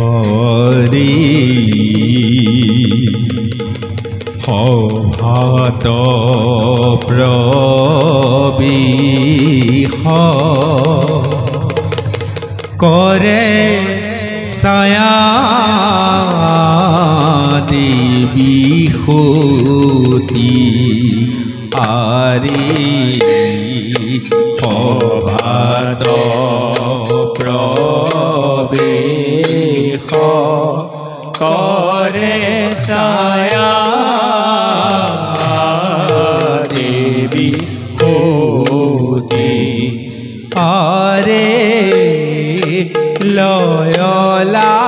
হৰি সভাত প্ৰবিশ কৰে ছায়া দেৱী সতী আৰি সভাত প্ৰবেশ কৰে ছায়া দেৱী সতী আৰে লয়লাখে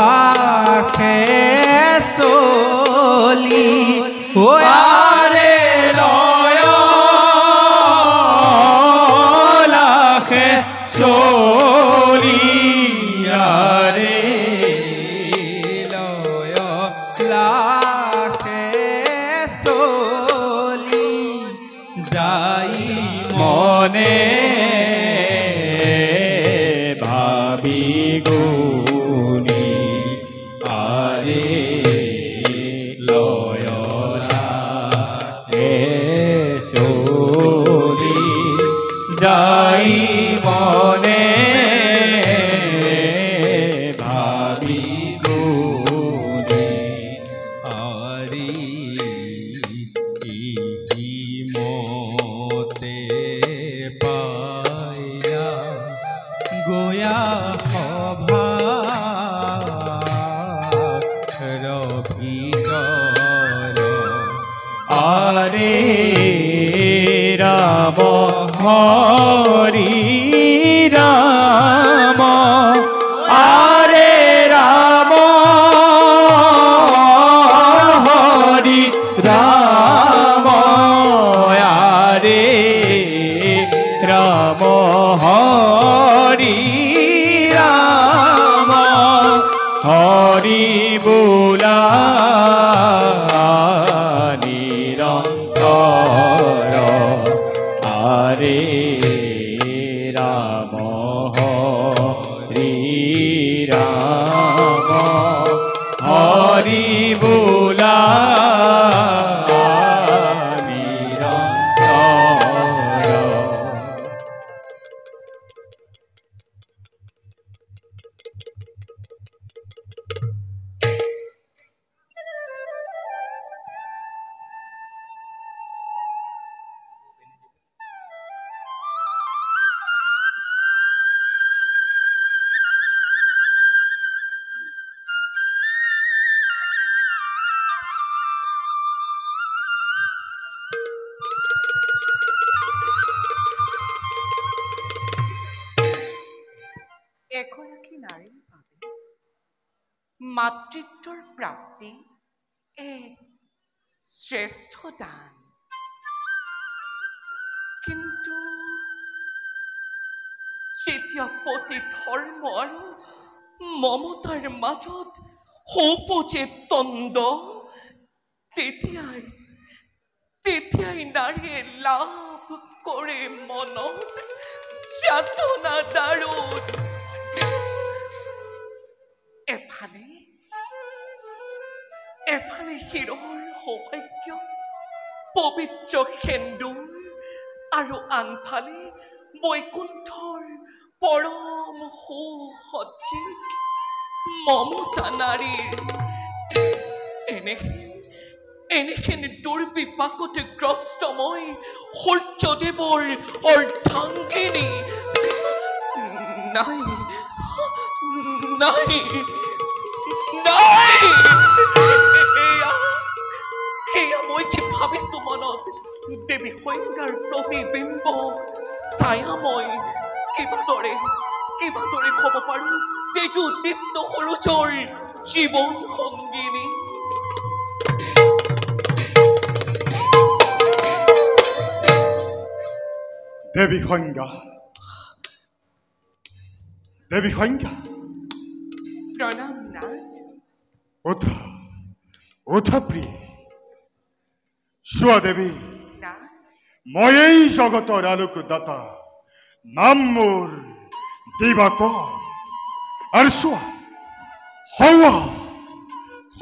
চলি আৰে লয়লাখে চলি আৰে লয়লাখে চলি যাই মনে ভাবি গুণী আৰে লয়লাখে চলি যাই মনে ভাবি গুণী আৰে মতে পায়া গোয়া সভা ভিতৰ আৰে ৰাম হৰি ৰাম আৰে ৰাম হৰি ৰাম আৰে ৰাম হৰি ৰাম হৰি বোলা নিৰন্তৰ আৰে ৰাম হৰি ৰাম হৰি বোলা এগৰাকী নাৰীৰ বাবে মাতৃত্বৰ প্ৰাপ্তি এক শ্ৰেষ্ঠ দান, কিন্তু যেতিয়া পতি ধৰ্ম আৰু মমতাৰ মাজত উপজে দ্বন্দ্ব, তেতিয়াই নাৰীয়ে লাভ কৰে মনত যাতনা দাৰুণ। এফালে শিৰৰ সৌভাগ্য পবিত্ৰ সেন্দুৰ আৰু আনফালে বৈকুণ্ঠৰ পৰম সুসজ্জিত মমতা নাৰীৰ। এনেহেন দুৰ্বিপাকতে গ্ৰস্ত মই সূৰ্যদেৱৰ অৰ্ধাংগিনী নাই নাই নাই। সেয়া মই কি ভাবিছো মনত, দেৱী সংজ্ঞাৰ প্ৰতিবিম্ব ছায়াময় কিবাদৰে হ'ব পাৰো তেজু দীপ্ত সৰোজৰ জীৱন সংগিনী। দেৱী সংজ্ঞা প্ৰণাম নাথ। উঠা প্ৰিয়। চোৱা দেৱী, নাথ মই এই জগতৰ আলোকদাতা, নাম মোৰ দিবাকৰ। আৰু চোৱা, হওয়া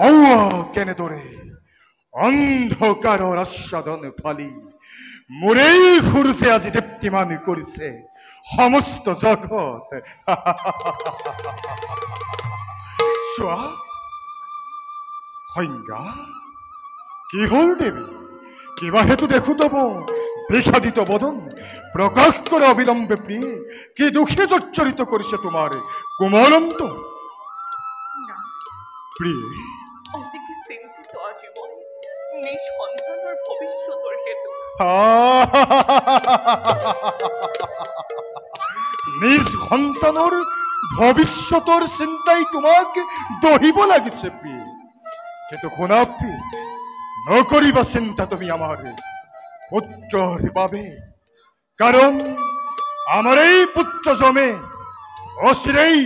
হওয়া কেনেদৰে অন্ধকাৰৰ আস্বাদন ফালি মোৰেই সূৰ্যে আজি দীপ্তিমান কৰিছে সমস্ত জগত। চোৱা সংজ্ঞা, কি হল দেৱী? কিবা হেতু দেখো তব বিষাদিত বদন, প্রকাশ করে অবিলম্বে প্রিয়ে, কি দুঃখে জর্জরিত করেছে তোমার কোমলন্ত না, প্রিয়ে। অতিকে চিন্তিত আজি মই নিজ সন্তানৰ ভৱিষ্যতৰ হেতু। নিজ সন্তানৰ ভৱিষ্যতৰ চিন্তাই তোমাক দহিব লাগিছে প্ৰিয়ে, কিন্তু শুনা প্ৰিয়ে, নকৰিবা চিন্তা তুমি আমাৰ পুত্ৰৰ বাবে, কাৰণ আমাৰ এই পুত্ৰ জমে অচিৰেই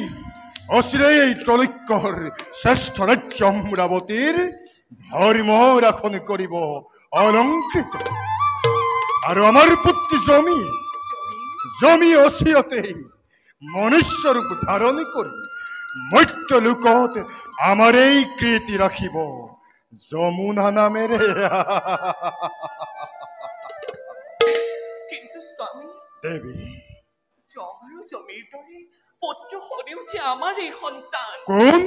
অচিৰেই এই ত্ৰৈলোক্যৰ শ্ৰেষ্ঠ ৰাজ্য অমৰাৱতীৰ ধৰ্ম ৰাখন কৰিব অলংকৃত। আৰু আমাৰ পুত্ৰ জমি জমি অচিৰতেই মনুষ্য ৰূপ ধাৰণ কৰি মৰ্ত্য লোকত আমাৰ এই কীৰ্তি ৰাখিব যমুনা নামেৰে। কিন্তু স্বামী, দেৱী, যম আৰু জমিৰ দৰে পুত্ৰ হলেও যে আমাৰ এই সন্তান। কোন?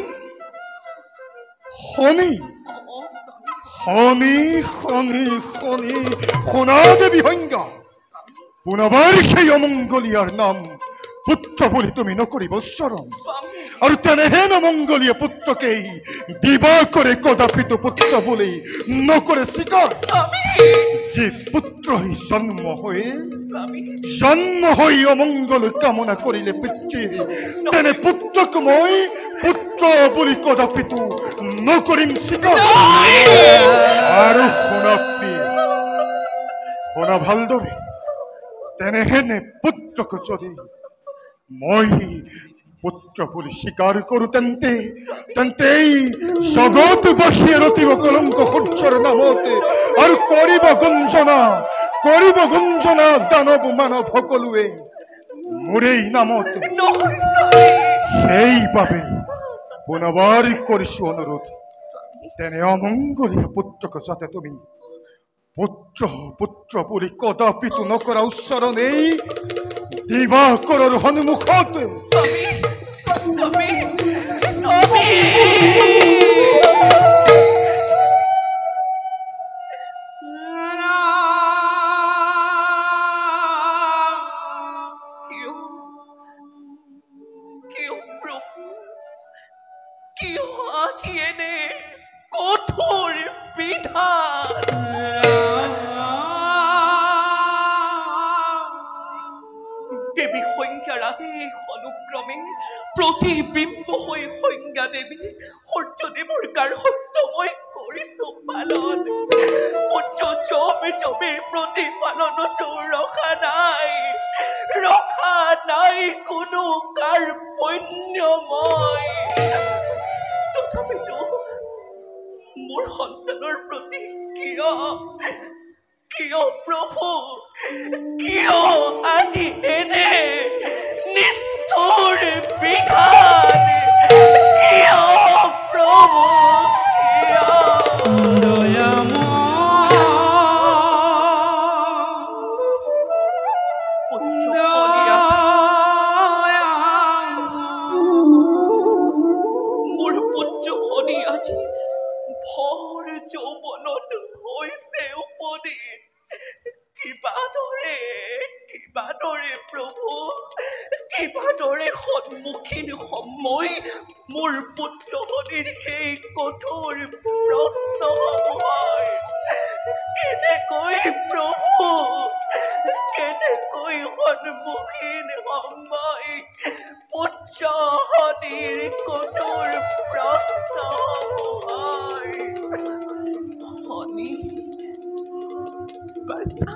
শনি? শনি শনি শনি শুনা দেৱী সংজ্ঞা, পুনৰবাৰ সেই অমংগলীয়াৰ নাম পুত্ৰ বুলি তুমি নকৰিব উচ্চাৰণ। আৰু তেনেহে নমংগলীয় পুত্ৰকেই দিবা কৰে কদাপিতো পুত্ৰ বুলি নকৰে স্বীকাৰ। যে পুত্ৰ জন্ম হৈ অমংগল কামনা কৰিলে পিতৃ, তেনে পুত্ৰক মই পুত্ৰ বুলি কদাপিতো নকৰিম স্বীকাৰ। আৰু শুনা প্ৰিয়, শুনা ভালদৰে, তেনেহেনে পুত্ৰক যদি মই পুত্ৰ বুলি স্বীকাৰ কৰো, তেন্তে এই জগতবাসীয়ে ৰতিব কলংক সূৰ্যৰ নামতে, আৰু কৰিব গুঞ্জনা দানৱ মানৱ সকলোৱে মোৰেই নামত। সেইবাবে পুনৰবাৰ কৰিছো অনুৰোধ, তেনে অমংগলীয়া পুত্ৰক যাতে তুমি পুত্ৰ পুত্ৰ বুলি কদাপিতো নকৰা উচ্চাৰণ এই দিবাকৰৰ সন্মুখত। কিয় আজি এনে কঠোৰ বিধান? দেৱী সংজ্ঞা ৰাধে অনুক্ৰমে প্ৰতিবিম্ব হৈ সংজ্ঞা দেৱী সূৰ্যদেৱৰ গাৰ্হস্থ মই কৰিছো পালন। পুত্ৰ জমে প্ৰতিপালনতো ৰখা নাই কোনো কাৰ্পণ্যময়। তথাপিতো মোৰ সন্তানৰ প্ৰতি কিয় প্ৰভু, কিয় আজি এনে নিষ্ঠুৰ বিধান? কিয় প্ৰভু, মোৰ পুত্ৰ শনি আজি ভৰ যৌৱনত হৈছে উপনীত। কিবাদৰে প্ৰভু, কিবাদৰে সন্মুখীন সময় মোৰ পুত্ৰ শনিৰ সেই কঠোৰ প্ৰশ্ন হয়। কেনেকৈ প্ৰভু, কেনেকৈ সন্মুখীন সময় পুত্ৰ শনিৰ কঠোৰ প্ৰশ্ন হয়? শনি বাছা